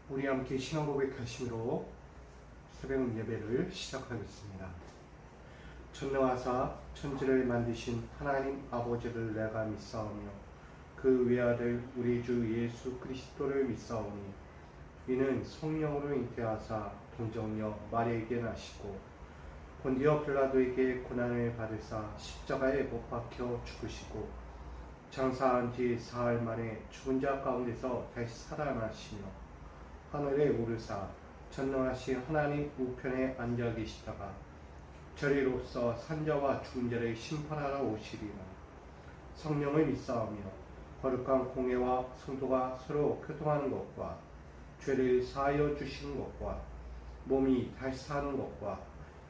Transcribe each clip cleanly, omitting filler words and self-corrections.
우리 함께 신앙 고백하심으로 새벽 예배를 시작하겠습니다. 전능하사 천지를 만드신 하나님 아버지를 내가 믿사오며 그 외아들 우리 주 예수 그리스도를 믿사오니 이는 성령으로 잉태하사 동정녀 마리아에게 나시고 본디오 빌라도에게 고난을 받으사 십자가에 못 박혀 죽으시고 장사한 지 사흘 만에 죽은 자 가운데서 다시 살아나시며 하늘에 오르사 전능하신 하나님 우편에 앉아 계시다가 저리로서 산자와 죽은 자를 심판하러 오시리라. 성령을 믿사오며 거룩한 공회와 성도가 서로 교통하는 것과 죄를 사하여 주시는 것과 몸이 다시 사는 것과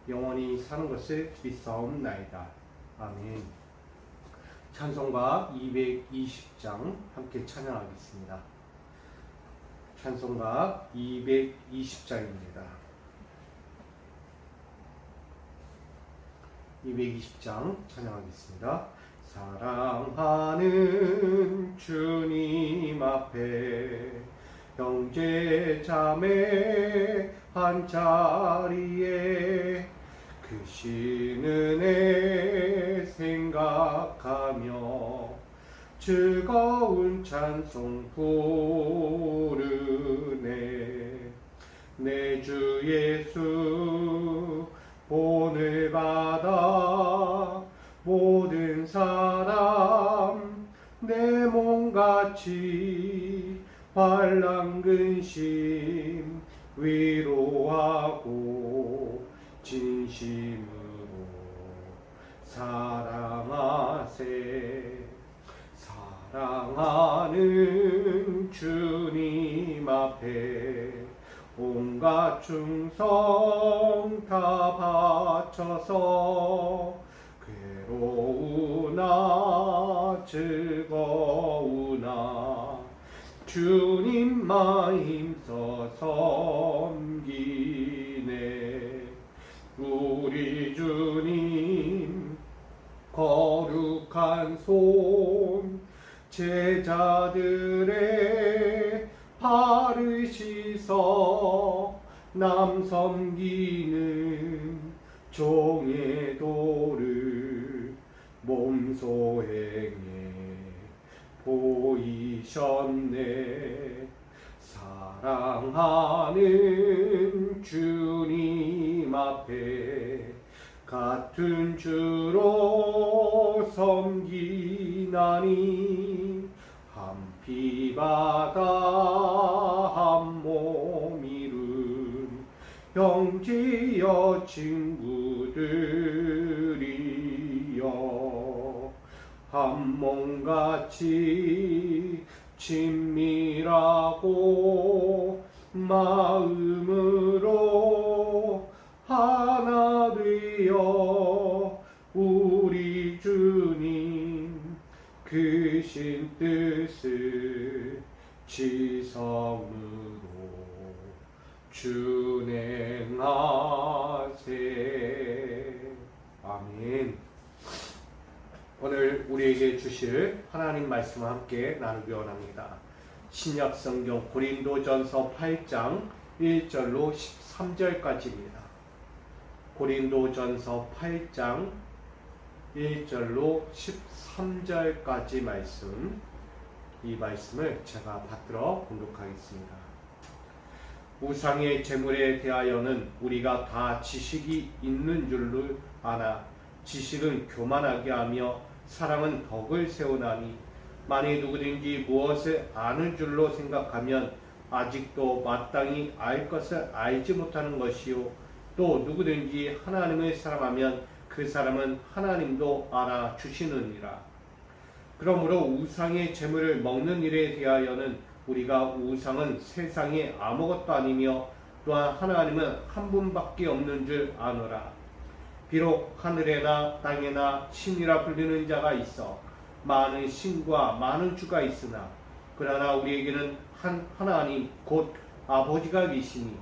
영원히 사는 것을 믿사옵나이다. 아멘. 찬송가 220장 함께 찬양하겠습니다. 찬송가 220장입니다. 220장 찬양하겠습니다. 사랑하는 주님 앞에 형제 자매 한자리에 크신 은혜 생각하며 즐거운 찬송 부르네. 내 주 예수 본을 받아 모든 사람 내 몸같이 환난 근심 위로하고 진심으로 사랑하세. 사랑하는 주님 앞에 온갖 충성 다 바쳐서 괴로우나 즐거우나 주님만 힘써 섬기네. 우리 주님 거룩한 손 제자들의 발을 씻어 남 섬기는 종의 도를 몸소행해 보이셨네. 사랑하는 주님 앞에 같은 주로 섬기나니 한 피바다 한 몸 이룬 형제여 친구들이여 한 몸같이 친밀하고 마음으로 하나 되어 우리 주님 크신 뜻을 지성으로 준행하세. 아멘. 오늘 우리에게 주실 하나님 말씀을 함께 나누기 원합니다. 신약성경 고린도전서 8장 1절로 13절까지입니다. 고린도전서 8장 1절로 13절까지 말씀, 이 말씀을 제가 받들어 공독하겠습니다. 우상의 제물에 대하여는 우리가 다 지식이 있는 줄을 아나 지식은 교만하게 하며 사랑은 덕을 세우나니 만일 누구든지 무엇을 아는 줄로 생각하면 아직도 마땅히 알 것을 알지 못하는 것이요 또 누구든지 하나님을 사랑하면 그 사람은 하나님도 알아주시느니라. 그러므로 우상의 제물을 먹는 일에 대하여는 우리가 우상은 세상에 아무것도 아니며 또한 하나님은 한 분밖에 없는 줄 아노라. 비록 하늘에나 땅에나 신이라 불리는 자가 있어 많은 신과 많은 주가 있으나 그러나 우리에게는 한 하나님 곧 아버지가 계시니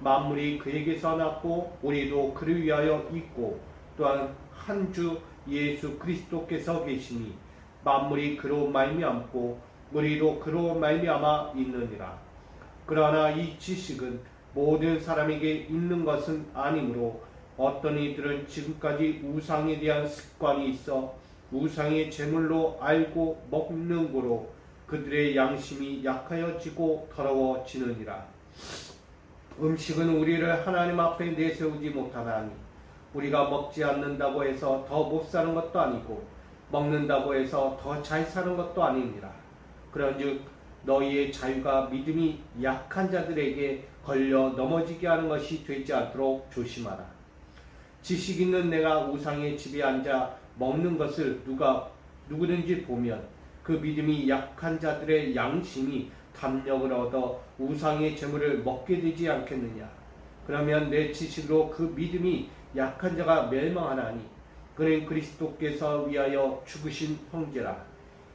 만물이 그에게서 났고 우리도 그를 위하여 있고 또한 한 주 예수 그리스도께서 계시니 만물이 그로 말미암고 우리도 그로 말미암아 있느니라. 그러나 이 지식은 모든 사람에게 있는 것은 아니므로 어떤 이들은 지금까지 우상에 대한 습관이 있어 우상의 제물로 알고 먹는 거로 그들의 양심이 약하여지고 더러워지느니라. 음식은 우리를 하나님 앞에 내세우지 못하나니 우리가 먹지 않는다고 해서 더 못 사는 것도 아니고 먹는다고 해서 더 잘 사는 것도 아니니라. 그런즉 너희의 자유가 믿음이 약한 자들에게 걸려 넘어지게 하는 것이 되지 않도록 조심하라. 지식 있는 내가 우상의 집에 앉아 먹는 것을 누구든지 보면 그 믿음이 약한 자들의 양심이 담력을 얻어 우상의 재물을 먹게 되지 않겠느냐. 그러면 내 지식으로 그 믿음이 약한 자가 멸망하나니 그는 그리스도께서 위하여 죽으신 형제라.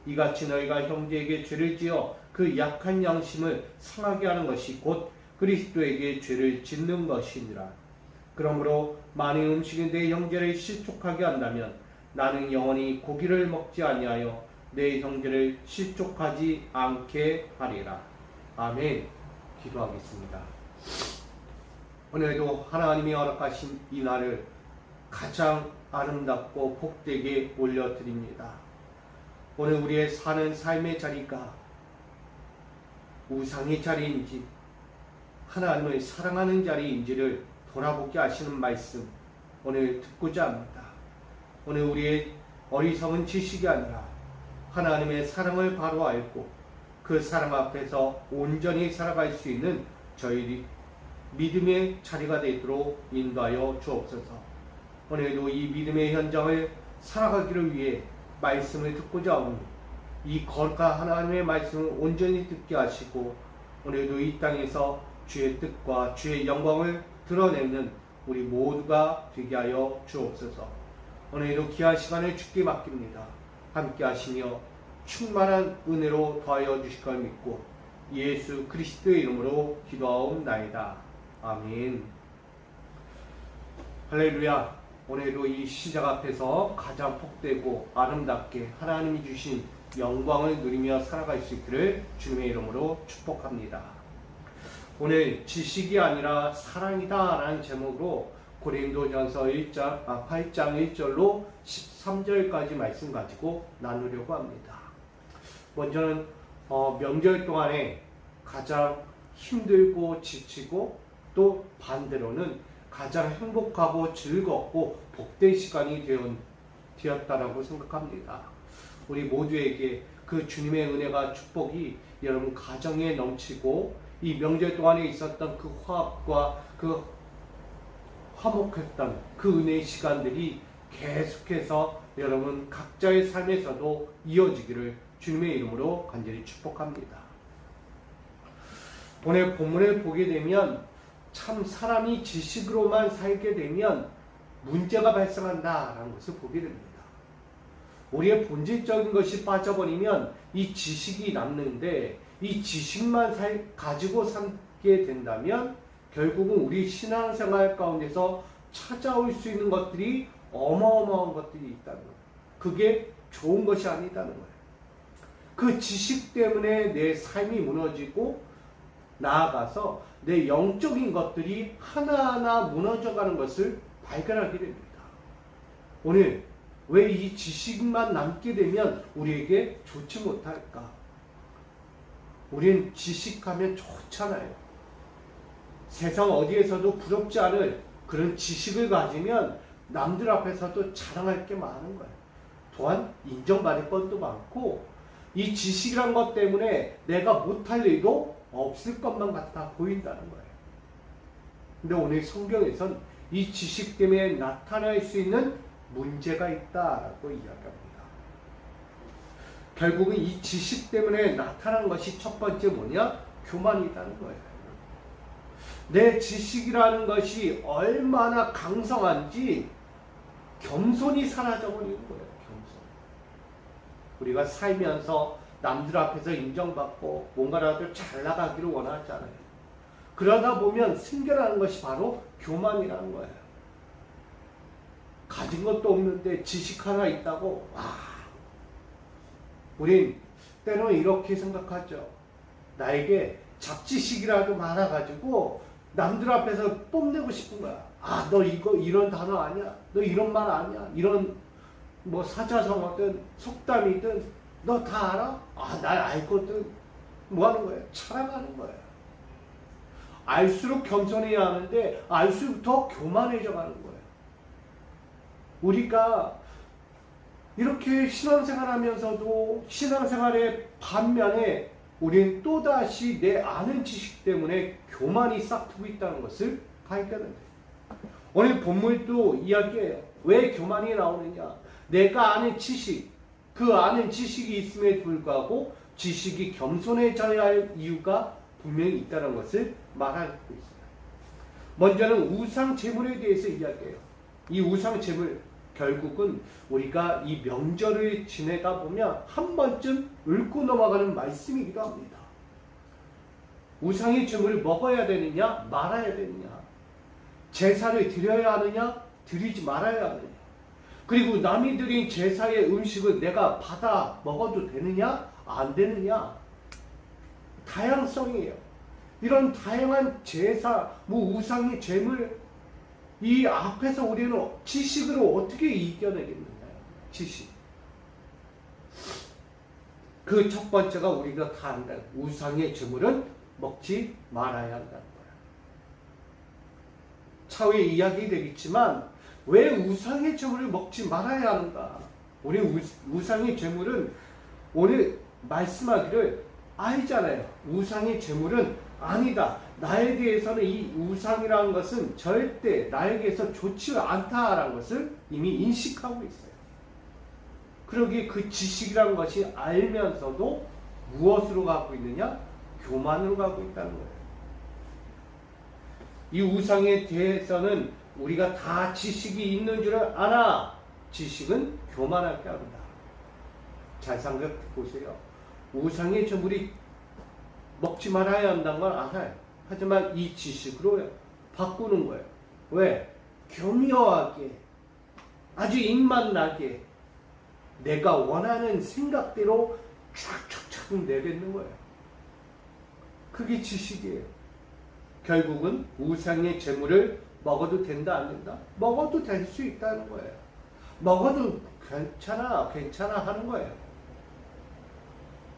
이같이 너희가 형제에게 죄를 지어 그 약한 양심을 상하게 하는 것이 곧 그리스도에게 죄를 짓는 것이니라. 그러므로 만일 음식이 내 형제를 실족하게 한다면 나는 영원히 고기를 먹지 아니하여 내 형제를 실족하지 않게 하리라. 아멘. 기도하겠습니다. 오늘도 하나님이 허락하신 이 날을 가장 아름답고 복되게 올려드립니다. 오늘 우리의 사는 삶의 자리가 우상의 자리인지 하나님을 사랑하는 자리인지를 돌아보게 하시는 말씀 오늘 듣고자 합니다. 오늘 우리의 어리석은 지식이 아니라 하나님의 사랑을 바로 알고 그 사랑 앞에서 온전히 살아갈 수 있는 저희 믿음의 자리가 되도록 인도하여 주옵소서. 오늘도 이 믿음의 현장을 살아가기를 위해 말씀을 듣고자 하오니 이 거룩한 하나님의 말씀을 온전히 듣게 하시고 오늘도 이 땅에서 주의 뜻과 주의 영광을 드러내는 우리 모두가 되게 하여 주옵소서. 오늘도 귀한 시간을 주께 맡깁니다. 함께 하시며 충만한 은혜로 더하여 주실 걸 믿고 예수 그리스도의 이름으로 기도하옵나이다. 아멘. 할렐루야. 오늘도 이 시작 앞에서 가장 복되고 아름답게 하나님이 주신 영광을 누리며 살아갈 수 있기를 주님의 이름으로 축복합니다. 오늘 지식이 아니라 사랑이다 라는 제목으로 고린도전서 8장 1절로 13절까지 말씀 가지고 나누려고 합니다. 먼저는 명절 동안에 가장 힘들고 지치고 또 반대로는 가장 행복하고 즐겁고 복된 시간이 되었다라고 생각합니다. 우리 모두에게 그 주님의 은혜가 축복이 여러분 가정에 넘치고 이 명절 동안에 있었던 그 화합과 그 화목했던 그 은혜의 시간들이 계속해서 여러분 각자의 삶에서도 이어지기를 주님의 이름으로 간절히 축복합니다. 오늘 본문을 보게 되면 참 사람이 지식으로만 살게 되면 문제가 발생한다라는 것을 보게 됩니다. 우리의 본질적인 것이 빠져버리면 이 지식이 남는데 이 지식만 가지고 살게 된다면 결국은 우리 신앙생활 가운데서 찾아올 수 있는 것들이 어마어마한 것들이 있다는 거예요. 그게 좋은 것이 아니다는 거예요. 그 지식 때문에 내 삶이 무너지고 나아가서 내 영적인 것들이 하나하나 무너져가는 것을 발견하게 됩니다. 오늘 왜 이 지식만 남게 되면 우리에게 좋지 못할까? 우린 지식하면 좋잖아요. 세상 어디에서도 부럽지 않을 그런 지식을 가지면 남들 앞에서도 자랑할 게 많은 거예요. 또한 인정받을 것도 많고 이 지식이란 것 때문에 내가 못할 일도 없을 것만 같아 보인다는 거예요. 근데 오늘 성경에선 이 지식 때문에 나타날 수 있는 문제가 있다라고 이야기합니다. 결국은 이 지식 때문에 나타난 것이 첫 번째 뭐냐? 교만이라는 거예요. 내 지식이라는 것이 얼마나 강성한지 겸손이 사라져버리는 거예요. 겸손. 우리가 살면서 남들 앞에서 인정받고 뭔가라도 잘 나가기를 원하잖아요. 그러다 보면 생겨나는 것이 바로 교만이라는 거예요. 가진 것도 없는데 지식 하나 있다고 와. 우린 때로는 이렇게 생각하죠. 나에게 잡지식이라도 많아가지고 남들 앞에서 뽐내고 싶은 거야. 아, 너 이거 이런 단어 아니야? 너 이런 말 아니야? 이런 뭐 사자성어든 속담이든 너 다 알아? 아, 날 알거든. 뭐 하는 거야? 자랑하는 거야. 알수록 겸손해야 하는데 알수록 더 교만해져 가는 거야. 우리가 이렇게 신앙생활 하면서도 신앙생활의 반면에 우리는 또다시 내 아는 지식 때문에 교만이 싹트고 있다는 것을 발견합니다. 오늘 본문도 이야기해요. 왜 교만이 나오느냐? 내가 아는 지식, 그 아는 지식이 있음에 불구하고 지식이 겸손해져야 할 이유가 분명히 있다는 것을 말하고 있어요. 먼저는 우상 제물에 대해서 이야기해요. 이 우상 제물, 결국은 우리가 이 명절을 지내다 보면 한 번쯤 읊고 넘어가는 말씀이기도 합니다. 우상의 제물을 먹어야 되느냐, 말아야 되느냐, 제사를 드려야 하느냐, 드리지 말아야 하느냐, 그리고 남이 드린 제사의 음식을 내가 받아 먹어도 되느냐, 안 되느냐, 다양성이에요. 이런 다양한 제사, 우상의 제물, 이 앞에서 우리는 지식으로 어떻게 이겨내겠느냐? 지식. 그 첫 번째가 우리가 다 안다. 우상의 제물은 먹지 말아야 한다는 거야. 차후에 이야기 되겠지만 왜 우상의 제물을 먹지 말아야 하는가? 우리 우상의 제물은 오늘 말씀하기를 알잖아요. 우상의 제물은 아니다. 나에 대해서는 이 우상이라는 것은 절대 나에게서 좋지 않다라는 것을 이미 인식하고 있어요. 그러기에 그 지식이라는 것이 알면서도 무엇으로 가고 있느냐? 교만으로 가고 있다는 거예요. 이 우상에 대해서는 우리가 다 지식이 있는 줄 아나 지식은 교만하게 합니다. 잘 생각해 보세요. 우상의 제물이 먹지 말아야 한다는 걸 알아요. 하지만 이 지식으로 바꾸는 거예요. 왜? 교묘하게, 아주 입맛 나게 내가 원하는 생각대로 쫙쫙쫙 내뱉는 거예요. 그게 지식이에요. 결국은 우상의 제물을 먹어도 된다 안 된다? 먹어도 될 수 있다는 거예요. 먹어도 괜찮아 하는 거예요.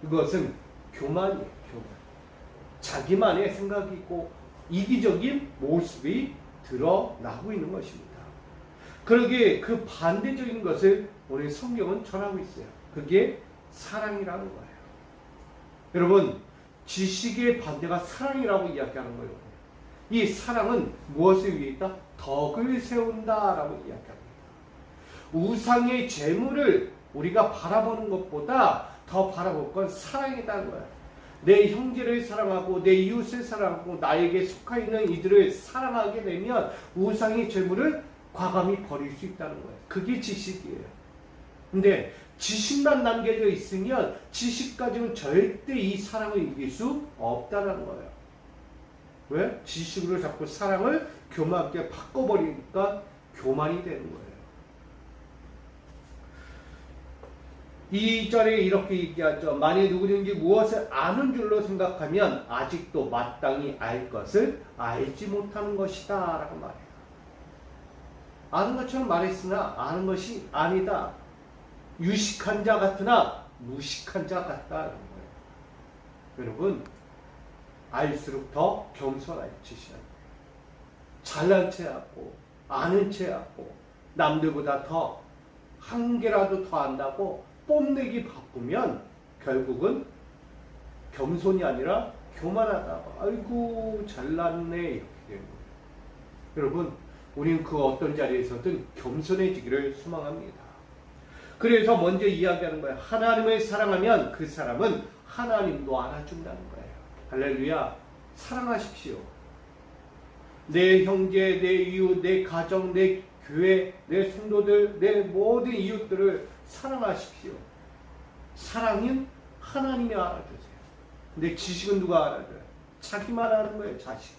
이것은 교만이에요. 교만. 자기만의 생각이 있고 이기적인 모습이 드러나고 있는 것입니다. 그러기에 그 반대적인 것을 오늘 성경은 전하고 있어요. 그게 사랑이라는 거예요. 여러분, 지식의 반대가 사랑이라고 이야기하는 거예요. 이 사랑은 무엇을 위해 있다? 덕을 세운다라고 이야기합니다. 우상의 재물을 우리가 바라보는 것보다 더 바라볼 건 사랑이라는 거예요. 내 형제를 사랑하고 내 이웃을 사랑하고 나에게 속하 있는 이들을 사랑하게 되면 우상의 재물을 과감히 버릴 수 있다는 거예요. 그게 지식이에요. 근데 지식만 남겨져 있으면 지식 가지고는 절대 이 사랑을 이길 수 없다는 거예요. 왜? 지식으로 자꾸 사랑을 교만하게 바꿔버리니까 교만이 되는 거예요. 2절에 이렇게 얘기하죠. 만일 누구든지 무엇을 아는 줄로 생각하면 아직도 마땅히 알 것을 알지 못하는 것이다 라고 말해요. 아는 것처럼 말했으나 아는 것이 아니다. 유식한 자 같으나 무식한 자 같다는 거예요. 여러분, 알수록 더 겸손할 짓이야. 잘난 체하고 아는 체하고 남들보다 더 한 개라도 더 안다고 뽐내기 바쁘면 결국은 겸손이 아니라 교만하다고, 아이고 잘났네, 이렇게 되는 거예요. 여러분, 우리는 그 어떤 자리에서든 겸손해지기를 소망합니다. 그래서 먼저 이야기하는 거예요. 하나님을 사랑하면 그 사람은 하나님도 알아준다는 거예요. 할렐루야. 사랑하십시오. 내 형제, 내 이웃, 내 가정, 내 교회, 내 성도들, 내 모든 이웃들을 사랑하십시오. 사랑은 하나님이 알아주세요. 근데 지식은 누가 알아줘요? 자기만 아는 거예요. 자식.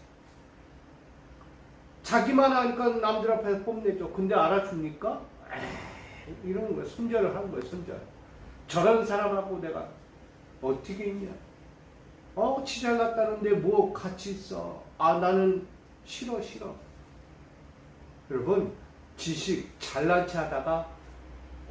자기만 아니까 남들 앞에서 뽐내죠. 근데 알아줍니까? 이런 거예요. 손절을 하는 거예요. 손절. 저런 사람하고 내가 어떻게 있냐? 치 잘났다는데 뭐 같이 있어. 나는 싫어. 여러분, 지식 잘난 체 하다가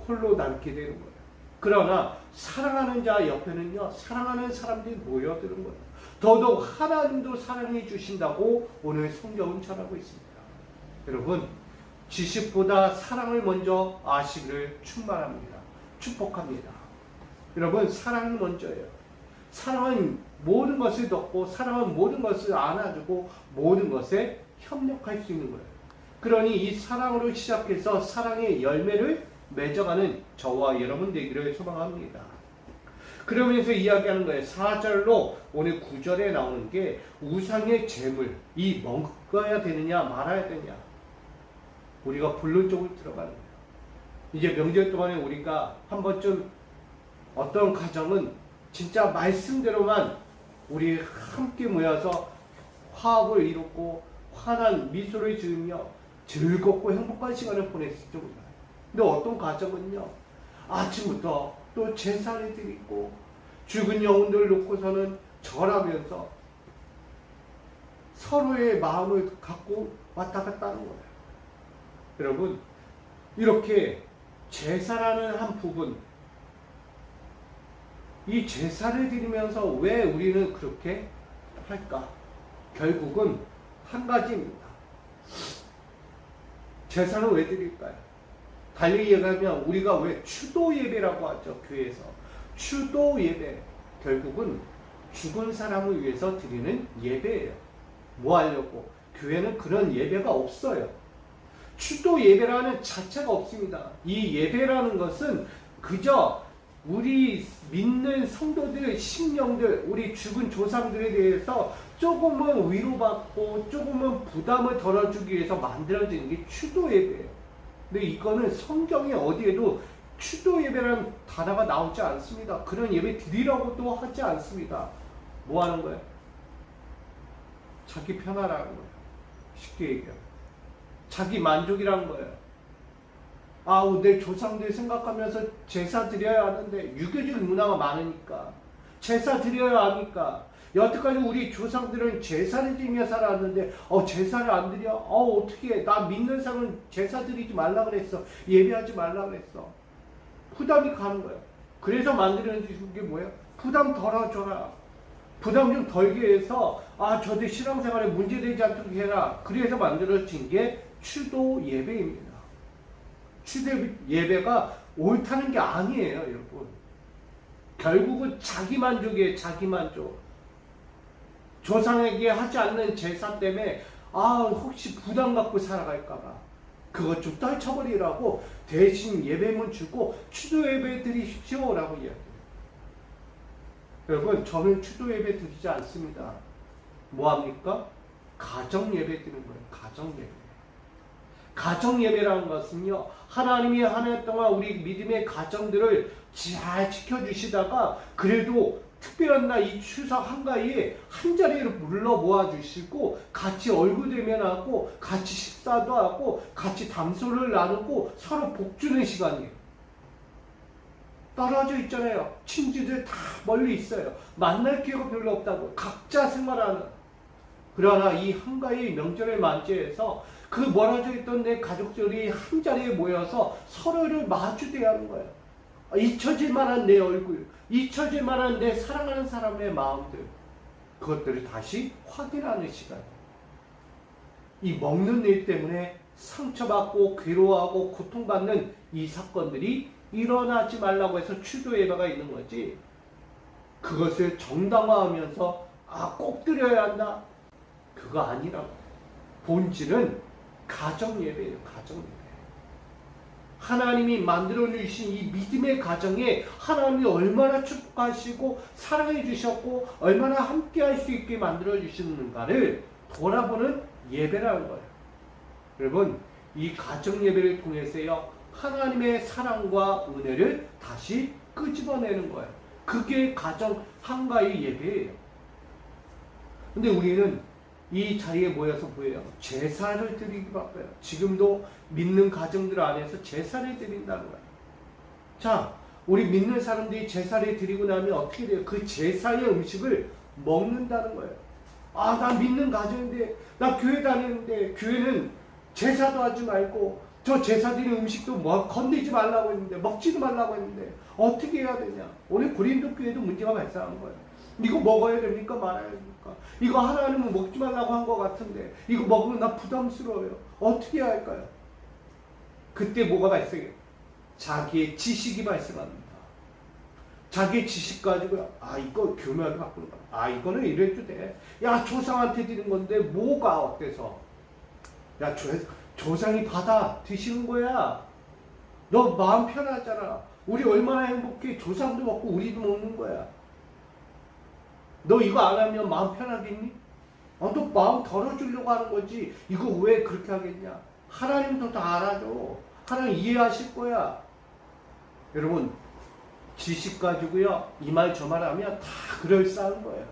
홀로 남게 되는 거예요. 그러나 사랑하는 자 옆에는요, 사랑하는 사람들이 모여드는 거예요. 더더욱 하나님도 사랑해 주신다고 오늘 성경은 전하고 있습니다. 여러분, 지식보다 사랑을 먼저 아시기를 충만합니다. 축복합니다. 여러분, 사랑이 먼저예요. 사랑은 모든 것을 덮고, 사랑은 모든 것을 안아주고, 모든 것에 협력할 수 있는 거예요. 그러니 이 사랑으로 시작해서 사랑의 열매를 맺어가는 저와 여러분 되기를 소망합니다. 그러면서 이야기하는 거예요. 4절로 오늘 9절에 나오는 게 우상의 재물, 이 먹어야 되느냐 말아야 되느냐, 우리가 본론적으로 들어가는 거예요. 이제 명절 동안에 우리가 한 번쯤 어떤 가정은 진짜 말씀대로만 우리 함께 모여서 화합을 이뤘고 환한 미소를 지으며 즐겁고 행복한 시간을 보냈을지 몰라요. 근데 어떤 가정은요, 아침부터 또 제사를 드리고 죽은 영혼들을 놓고서는 절하면서 서로의 마음을 갖고 왔다 갔다 하는 거예요. 여러분, 이렇게 제사라는 한 부분, 이 제사를 드리면서 왜 우리는 그렇게 할까? 결국은 한 가지입니다. 제사는 왜 드릴까요? 달리 얘기하면 우리가 왜 추도 예배라고 하죠, 교회에서. 추도 예배, 결국은 죽은 사람을 위해서 드리는 예배예요. 뭐 하려고? 교회는 그런 예배가 없어요. 추도 예배라는 자체가 없습니다. 이 예배라는 것은 그저 우리 믿는 성도들, 신령들, 우리 죽은 조상들에 대해서 조금은 위로받고 조금은 부담을 덜어주기 위해서 만들어지는 게 추도 예배예요. 근데 이거는 성경에 어디에도 추도 예배라는 단어가 나오지 않습니다. 그런 예배 드리라고도 하지 않습니다. 뭐 하는 거예요? 자기 편하라는 거예요. 쉽게 얘기하면. 자기 만족이라는 거예요. 내 조상들 생각하면서 제사 드려야 하는데, 유교적 문화가 많으니까 제사 드려야 하니까, 여태까지 우리 조상들은 제사를 드리며 살았는데 제사를 안 드려? 어떻게 해? 나 믿는 사람은 제사 드리지 말라 그랬어. 예배하지 말라 그랬어. 부담이 가는 거예요. 그래서 만들어진 게 뭐예요? 부담 덜어줘라. 부담 좀 덜게 해서 저들 신앙생활에 문제되지 않도록 해라. 그래서 만들어진 게 추도 예배입니다. 추도 예배가 옳다는 게 아니에요, 여러분. 결국은 자기 만족이에요, 자기 만족. 조상에게 하지 않는 제사 때문에 혹시 부담 갖고 살아갈까봐 그것 좀 떨쳐버리라고 대신 예배문 주고 추도 예배 드리십시오 라고 이야기해요. 여러분, 저는 추도 예배 드리지 않습니다. 뭐합니까? 가정 예배 드리는 거예요. 가정 예배. 가정 예배라는 것은요, 하나님이 한 해 동안 우리 믿음의 가정들을 잘 지켜주시다가 그래도 특별한 날 이 추석 한가위에 한 자리를 불러 모아주시고 같이 얼굴 대면하고 같이 식사도 하고 같이 담소를 나누고 서로 복주는 시간이에요. 떨어져 있잖아요. 친지들 다 멀리 있어요. 만날 기회가 별로 없다고 각자 생활하는. 그러나 이 한가위 명절을 맞이해서 그 멀어져 있던 내 가족들이 한 자리에 모여서 서로를 마주대야 하는 거예요. 잊혀질 만한 내 얼굴, 잊혀질 만한 내 사랑하는 사람의 마음들, 그것들을 다시 확인하는 시간. 이 먹는 일 때문에 상처받고 괴로워하고 고통받는 이 사건들이 일어나지 말라고 해서 추도 예배가 있는 거지, 그것을 정당화하면서 꼭 드려야 한다, 그거 아니라고. 본질은 가정 예배예요. 가정 예배. 하나님이 만들어 주신 이 믿음의 가정에 하나님이 얼마나 축복하시고 사랑해 주셨고 얼마나 함께 할 수 있게 만들어 주시는가를 돌아보는 예배라는 거예요. 여러분, 이 가정 예배를 통해서요, 하나님의 사랑과 은혜를 다시 끄집어내는 거예요. 그게 가정 한가위 예배예요. 근데 우리는 이 자리에 모여서 뭐예요? 제사를 드리기 바빠요. 지금도 믿는 가정들 안에서 제사를 드린다는 거예요. 자, 우리 믿는 사람들이 제사를 드리고 나면 어떻게 돼요? 그 제사의 음식을 먹는다는 거예요. 아, 나 믿는 가정인데, 나 교회 다니는데, 교회는 제사도 하지 말고, 저 제사드린 음식도 뭐 건드리지 말라고 했는데, 먹지도 말라고 했는데, 어떻게 해야 되냐? 오늘 고린도 교회도 문제가 발생한 거예요. 이거 먹어야 됩니까? 말아야 됩니까? 이거 하나님은 먹지 말라고 한 것 같은데, 이거 먹으면 나 부담스러워요. 어떻게 해야 할까요? 그때 뭐가 발생해요? 자기의 지식이 발생합니다. 자기의 지식 가지고, 아, 이거 교묘하게 바꾸는 거야. 아, 이거는 이래도 돼. 야, 조상한테 드린 건데, 뭐가 어때서? 야, 조상이 받아 드시는 거야. 너 마음 편하잖아. 우리 얼마나 행복해. 조상도 먹고 우리도 먹는 거야. 너 이거 안 하면 마음 편하겠니? 너 마음 덜어주려고 하는 거지. 이거 왜 그렇게 하겠냐? 하나님도 다 알아줘. 하나님 이해하실 거야. 여러분, 지식 가지고요, 이 말 저 말 하면 다 그럴싸한 거예요.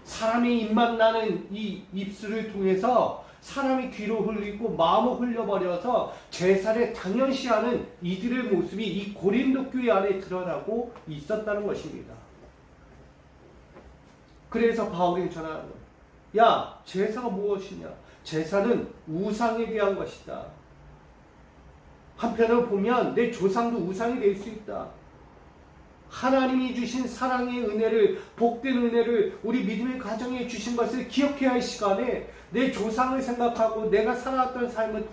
사람의 입만 나는 이 입술을 통해서 사람의 귀로 흘리고 마음을 흘려버려서 제사를 당연시하는 이들의 모습이 이 고린도 교회 안에 드러나고 있었다는 것입니다. 그래서 바울이 전하는 거예요. 야, 제사가 무엇이냐? 제사는 우상에 대한 것이다. 한편으로 보면 내 조상도 우상이 될 수 있다. 하나님이 주신 사랑의 은혜를, 복된 은혜를 우리 믿음의 가정에 주신 것을 기억해야 할 시간에 내 조상을 생각하고 내가 살아왔던 삶을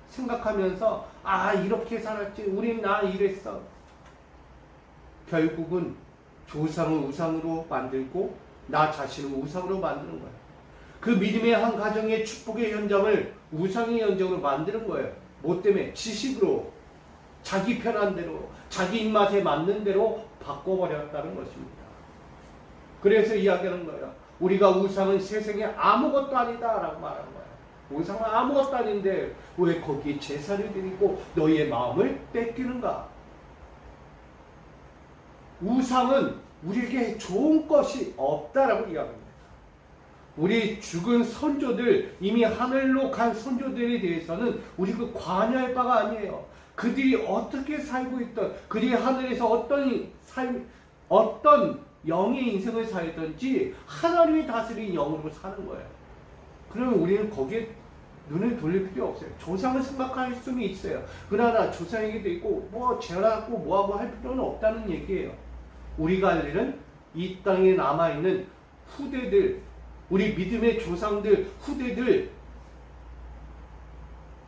생각하면서, 아, 이렇게 살았지, 우린 나 이랬어. 결국은 조상을 우상으로 만들고 나 자신을 우상으로 만드는 거예요. 그 믿음의 한 가정의 축복의 현장을 우상의 현장으로 만드는 거예요. 뭐 때문에? 지식으로, 자기 편한 대로, 자기 입맛에 맞는 대로 바꿔버렸다는 것입니다. 그래서 이야기하는 거예요. 우리가 우상은 세상에 아무것도 아니다 라고 말하는 거예요. 우상은 아무것도 아닌데 왜 거기에 제사를 드리고 너희의 마음을 뺏기는가? 우상은 우리에게 좋은 것이 없다라고 이야기합니다. 우리 죽은 선조들, 이미 하늘로 간 선조들에 대해서는 우리가 관여할 바가 아니에요. 그들이 어떻게 살고 있던, 그들이 하늘에서 어떤 영의 인생을 살던지 하나님이 다스린 영으로 사는 거예요. 그러면 우리는 거기에 눈을 돌릴 필요 없어요. 조상을 생각할 수는 있어요. 그러나 조상에게도 있고 뭐 죄라고 뭐하고 할 필요는 없다는 얘기예요. 우리가 할 일은 이 땅에 남아있는 후대들, 우리 믿음의 조상들, 후대들,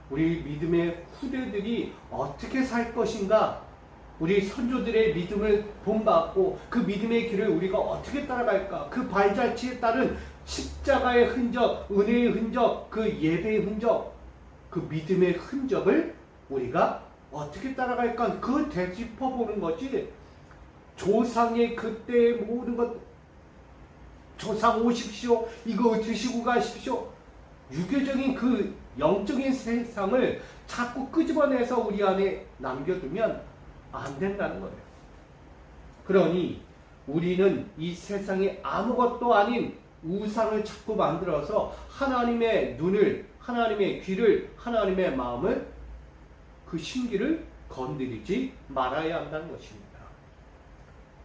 우리 믿음의 후대들이 어떻게 살 것인가, 우리 선조들의 믿음을 본받고 그 믿음의 길을 우리가 어떻게 따라갈까, 그 발자취에 따른 십자가의 흔적, 은혜의 흔적, 그 예배의 흔적, 그 믿음의 흔적을 우리가 어떻게 따라갈까, 그걸 되짚어보는 거지. 조상의 그때의 모든 것, 조상 오십시오, 이거 드시고 가십시오, 유교적인 그 영적인 세상을 자꾸 끄집어내서 우리 안에 남겨두면 안 된다는 거예요. 그러니 우리는 이 세상에 아무것도 아닌 우상을 자꾸 만들어서 하나님의 눈을, 하나님의 귀를, 하나님의 마음을, 그 심기를 건드리지 말아야 한다는 것입니다.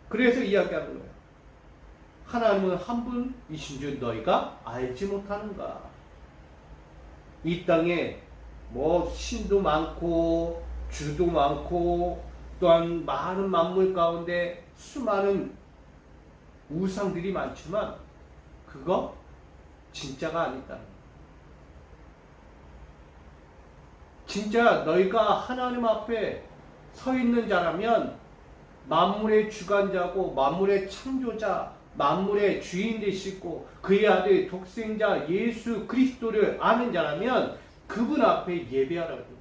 그래서 이야기하는 거예요. 하나님은 한 분이신 줄 너희가 알지 못하는가? 이 땅에 뭐 신도 많고 주도 많고 또한 많은 만물 가운데 수많은 우상들이 많지만 그거 진짜가 아니다. 진짜 너희가 하나님 앞에 서 있는 자라면 만물의 주관자고 만물의 창조자, 만물의 주인 되시고 그의 아들 독생자 예수 그리스도를 아는 자라면 그분 앞에 예배하라고 해요.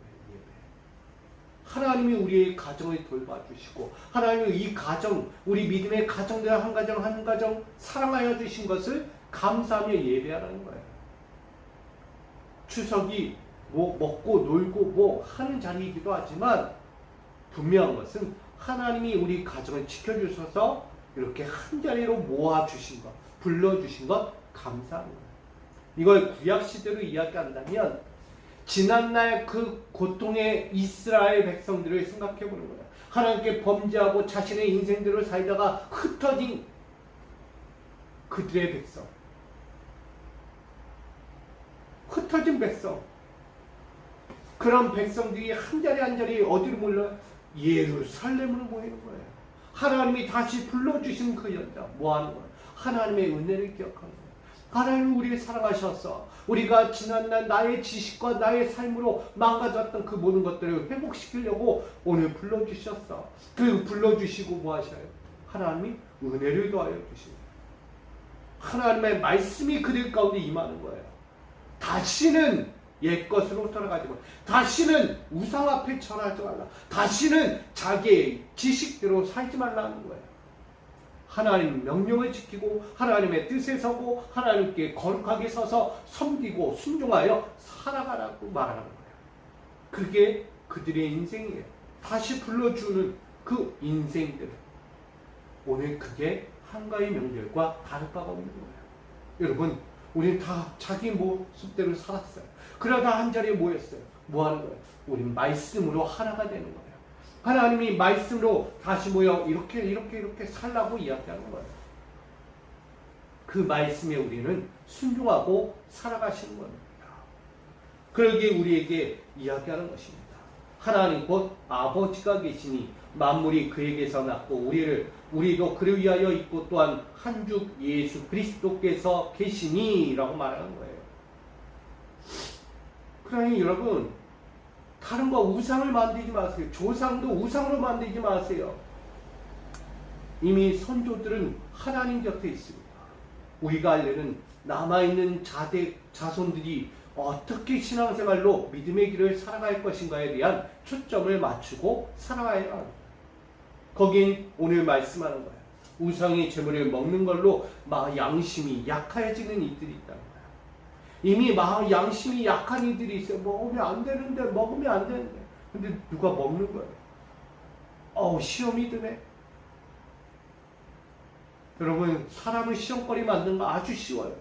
하나님이 우리의 가정을 돌봐주시고 하나님이 이 가정, 우리 믿음의 가정들 한 가정 한 가정 사랑하여 주신 것을 감사하며 예배하라는 거예요. 추석이 뭐 먹고 놀고 뭐 하는 자리이기도 하지만 분명한 것은 하나님이 우리 가정을 지켜주셔서 이렇게 한자리로 모아주신 것, 불러주신 것 감사합니다. 이걸 구약시대로 이야기한다면 지난날 그 고통의 이스라엘 백성들을 생각해보는 거예요. 하나님께 범죄하고 자신의 인생대로 살다가 흩어진 그들의 백성, 흩어진 백성, 그런 백성들이 한 자리 한 자리 어디로 몰려? 예루살렘으로 모이는 거예요. 하나님이 다시 불러주신 그 현장, 뭐 하는 거예요? 하나님의 은혜를 기억하는 거예요. 하나님이 우리를 사랑하셔서 우리가 지난날 나의 지식과 나의 삶으로 망가졌던 그 모든 것들을 회복시키려고 오늘 불러주셨어. 그 불러주시고 뭐 하셔요? 하나님이 은혜를 더하여 주십니다. 하나님의 말씀이 그들 가운데 임하는 거예요. 다시는 옛것으로 돌아가지 마. 다시는 우상 앞에 절하지 말라. 다시는 자기의 지식대로 살지 말라는 거예요. 하나님 명령을 지키고 하나님의 뜻에 서고 하나님께 거룩하게 서서 섬기고 순종하여 살아가라고 말하는 거예요. 그게 그들의 인생이에요. 다시 불러주는 그 인생들. 오늘 그게 한가위 명절과 다를 바가 없는 거예요. 여러분, 우리는 다 자기 모습대로 살았어요. 그러다 한 자리에 모였어요. 뭐 하는 거예요? 우린 말씀으로 하나가 되는 거예요. 하나님이 말씀으로 다시 모여 이렇게 살라고 이야기하는 거예요. 그 말씀에 우리는 순종하고 살아가시는 겁니다. 그러기에 우리에게 이야기하는 것입니다. 하나님 곧 아버지가 계시니 만물이 그에게서 났고 우리도 그를 위하여 있고 또한 한죽 예수 그리스도께서 계시니 라고 말하는 거예요. 그러니 여러분, 다른 거 우상을 만들지 마세요. 조상도 우상으로 만들지 마세요. 이미 선조들은 하나님 곁에 있습니다. 우리가 알려는 남아있는 자손들이 어떻게 신앙생활로 믿음의 길을 살아갈 것인가에 대한 초점을 맞추고 살아가야 합니다. 거긴 오늘 말씀하는 거예요. 우상의 제물을 먹는 걸로 양심이 약해지는 이들이 있다는 거예요. 이미 양심이 약한 이들이 있어요. 먹으면 안 되는데. 근데 누가 먹는 거예요? 시험이 드네. 여러분, 사람을 시험거리 만드는 거 아주 쉬워요.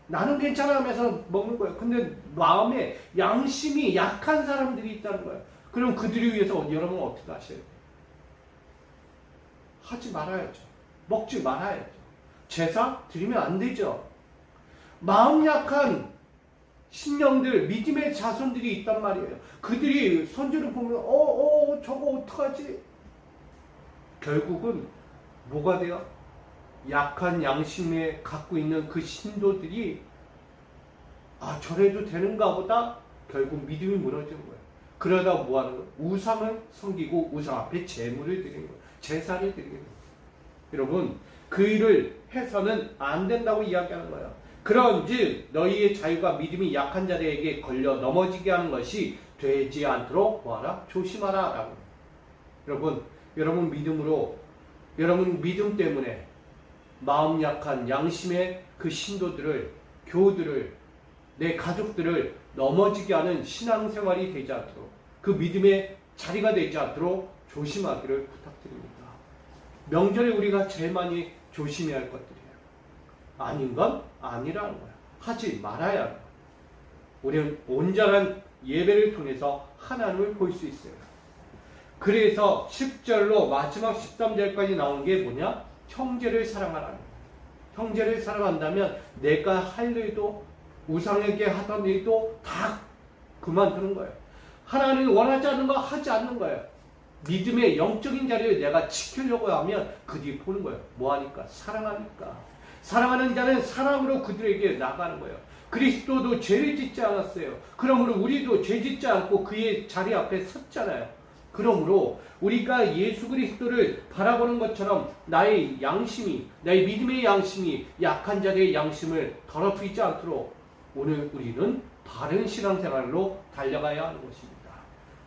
나는 괜찮아 하면서 먹는 거예요. 근데 마음에 양심이 약한 사람들이 있다는 거예요. 그럼 그들을 위해서 여러분 어떻게 하셔야 돼요? 하지 말아야죠. 먹지 말아야죠. 제사 드리면 안 되죠. 마음 약한 신령들, 믿음의 자손들이 있단 말이에요. 그들이 선조를 보면 저거 어떡하지? 결국은 뭐가 돼요? 약한 양심에 갖고 있는 그 신도들이 저래도 되는가 보다. 결국 믿음이 무너지는 거예요. 그러다 뭐 하는 거예요? 우상을 섬기고 우상 앞에 제물을 드리는 거예요. 제사를 드리는 거예요. 여러분, 그 일을 해서는 안 된다고 이야기하는 거예요. 그런즉 너희의 자유가 믿음이 약한 자들에게 걸려 넘어지게 하는 것이 되지 않도록 뭐하라? 조심하라 라고. 여러분 믿음 때문에 마음 약한 양심의 그 신도들을, 교우들을, 내 가족들을 넘어지게 하는 신앙생활이 되지 않도록, 그 믿음의 자리가 되지 않도록 조심하기를 부탁드립니다. 명절에 우리가 제일 많이 조심해야 할 것들이에요. 아닌 건 아니라는 거야. 하지 말아야 하는 거야. 우리는 온전한 예배를 통해서 하나님을 볼 수 있어요. 그래서 10절로 마지막 13절까지 나온 게 뭐냐? 형제를 사랑하라는 거야. 형제를 사랑한다면 내가 할 일도, 우상에게 하던 일도 다 그만두는 거예요. 하나님이 원하지 않는 거 하지 않는 거예요. 믿음의 영적인 자리를 내가 지키려고 하면 그들이 보는 거예요. 뭐하니까? 사랑하니까. 사랑하는 자는 사랑으로 그들에게 나가는 거예요. 그리스도도 죄를 짓지 않았어요. 그러므로 우리도 죄 짓지 않고 그의 자리 앞에 섰잖아요. 그러므로 우리가 예수 그리스도를 바라보는 것처럼 나의 양심이, 나의 믿음의 양심이 약한 자들의 양심을 더럽히지 않도록 오늘 우리는 바른 신앙생활로 달려가야 하는 것입니다.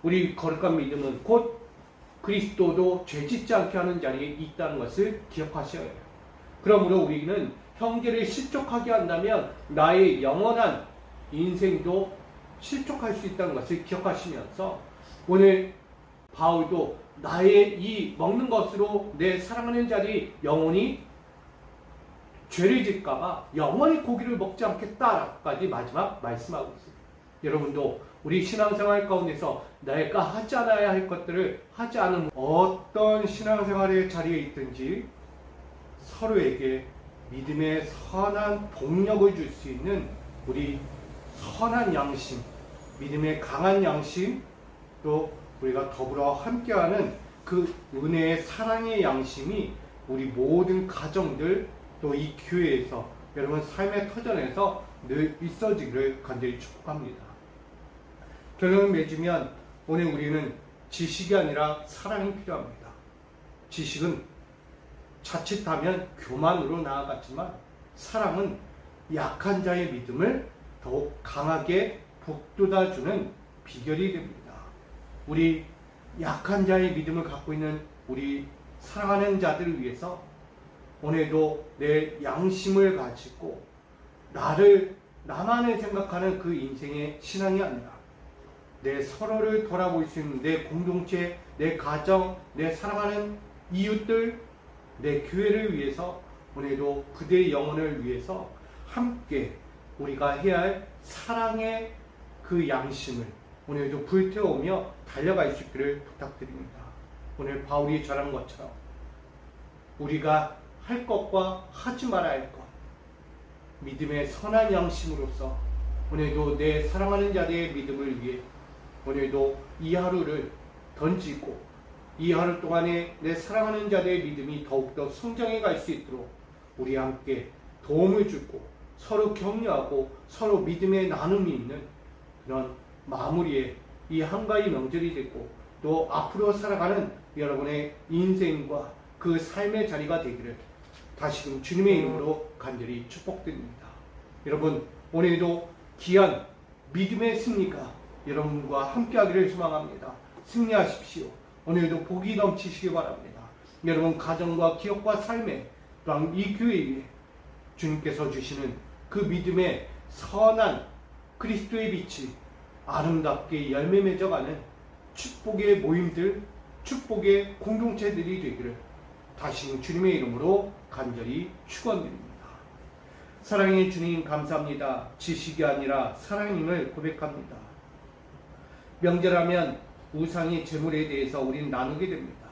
우리 거룩한 믿음은 곧 그리스도도 죄짓지 않게 하는 자리에 있다는 것을 기억하셔야 해요. 그러므로 우리는 형제를 실족하게 한다면 나의 영원한 인생도 실족할 수 있다는 것을 기억하시면서 오늘 바울도 나의 이 먹는 것으로 내 사랑하는 자들이 영원히 죄를 짓까봐 영원히 고기를 먹지 않겠다까지 마지막 말씀하고 있습니다. 여러분도 우리 신앙생활 가운데서 내가 하지 않아야 할 것들을 하지 않은 어떤 신앙생활의 자리에 있든지 서로에게 믿음의 선한 동력을 줄 수 있는 우리 선한 양심, 믿음의 강한 양심, 또 우리가 더불어 함께하는 그 은혜의 사랑의 양심이 우리 모든 가정들, 또 이 교회에서, 여러분 삶의 터전에서 늘 있어지기를 간절히 축복합니다. 결론을 맺으면 오늘 우리는 지식이 아니라 사랑이 필요합니다. 지식은 자칫하면 교만으로 나아갔지만 사랑은 약한 자의 믿음을 더욱 강하게 북돋아주는 비결이 됩니다. 우리 약한 자의 믿음을 갖고 있는 우리 사랑하는 자들을 위해서 오늘도 내 양심을 가지고 나만을 생각하는 그 인생의 신앙이 아니라 내 서로를 돌아볼 수 있는 내 공동체, 내 가정, 내 사랑하는 이웃들, 내 교회를 위해서 오늘도 그대의 영혼을 위해서 함께 우리가 해야 할 사랑의 그 양심을 오늘도 불태우며 달려갈 수 있기를 부탁드립니다. 오늘 바울이 전한 것처럼 우리가 할 것과 하지 말아야 할 것, 믿음의 선한 양심으로서 오늘도 내 사랑하는 자들의 믿음을 위해 오늘도 이 하루를 던지고 이 하루 동안에 내 사랑하는 자들의 믿음이 더욱더 성장해 갈 수 있도록 우리 함께 도움을 주고 서로 격려하고 서로 믿음의 나눔이 있는 그런 마무리의 이 한가위 명절이 됐고 또 앞으로 살아가는 여러분의 인생과 그 삶의 자리가 되기를 다시금 주님의 이름으로 간절히 축복드립니다. 여러분 오늘도 귀한 믿음의 승리가 여러분과 함께하기를 소망합니다. 승리하십시오. 오늘도 복이 넘치시기 바랍니다. 여러분 가정과 기업과 삶에 또한 이 교회에 주님께서 주시는 그 믿음의 선한 그리스도의 빛이 아름답게 열매 맺어가는 축복의 모임들, 축복의 공동체들이 되기를 다시 주님의 이름으로 간절히 축원드립니다. 사랑의 주님 감사합니다. 지식이 아니라 사랑임을 고백합니다. 명절하면 우상의 제물에 대해서 우리는 나누게 됩니다.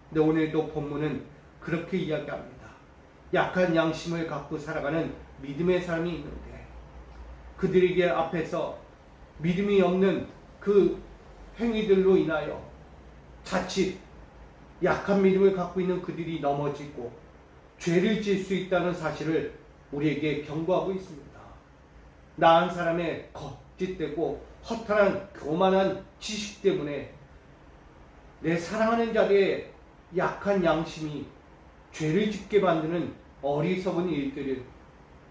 근데 오늘도 본문은 그렇게 이야기합니다. 약한 양심을 갖고 살아가는 믿음의 사람이 있는데 그들에게 앞에서 믿음이 없는 그 행위들로 인하여 자칫 약한 믿음을 갖고 있는 그들이 넘어지고 죄를 지을 수 있다는 사실을 우리에게 경고하고 있습니다. 나한 사람의 거짓되고 허탈한 교만한 지식 때문에 내 사랑하는 자들의 약한 양심이 죄를 짓게 만드는 어리석은 일들을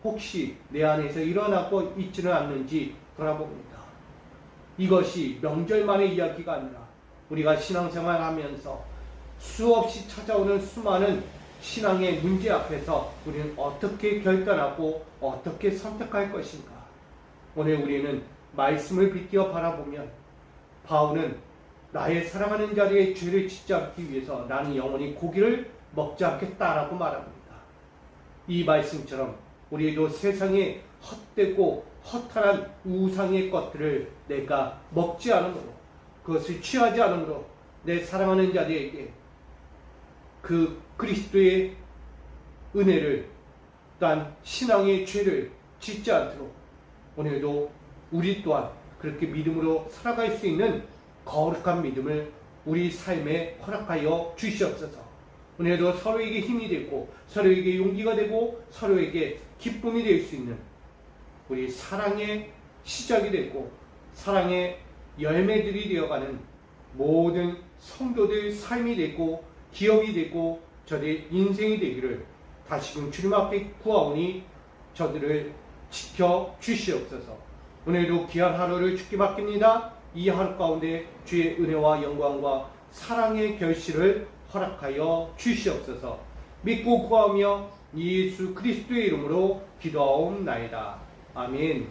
혹시 내 안에서 일어나고 있지는 않는지 돌아봅니다. 이것이 명절만의 이야기가 아니라 우리가 신앙생활 하면서 수없이 찾아오는 수많은 신앙의 문제 앞에서 우리는 어떻게 결단하고 어떻게 선택할 것인가. 오늘 우리는 말씀을 빗대어 바라보면 바울은 나의 사랑하는 자리에 죄를 짓지 않기 위해서 나는 영원히 고기를 먹지 않겠다라고 말합니다. 이 말씀처럼 우리도 세상에 헛되고 허탈한 우상의 것들을 내가 먹지 않으므로 그것을 취하지 않으므로 내 사랑하는 자들에게 그 그리스도의 은혜를 또한 신앙의 죄를 짓지 않도록 오늘도 우리 또한 그렇게 믿음으로 살아갈 수 있는 거룩한 믿음을 우리 삶에 허락하여 주시옵소서. 오늘도 서로에게 힘이 되고 서로에게 용기가 되고 서로에게 기쁨이 될 수 있는 우리 사랑의 시작이 되고 사랑의 열매들이 되어가는 모든 성도들 삶이 되고 기업이 되고 저들의 인생이 되기를 다시금 주님 앞에 구하오니 저들을 지켜 주시옵소서. 오늘도 귀한 하루를 주께 맡깁니다. 이 하루 가운데 주의 은혜와 영광과 사랑의 결실을 허락하여 주시옵소서. 믿고 구하며 예수 그리스도의 이름으로 기도하옵나이다. 아멘.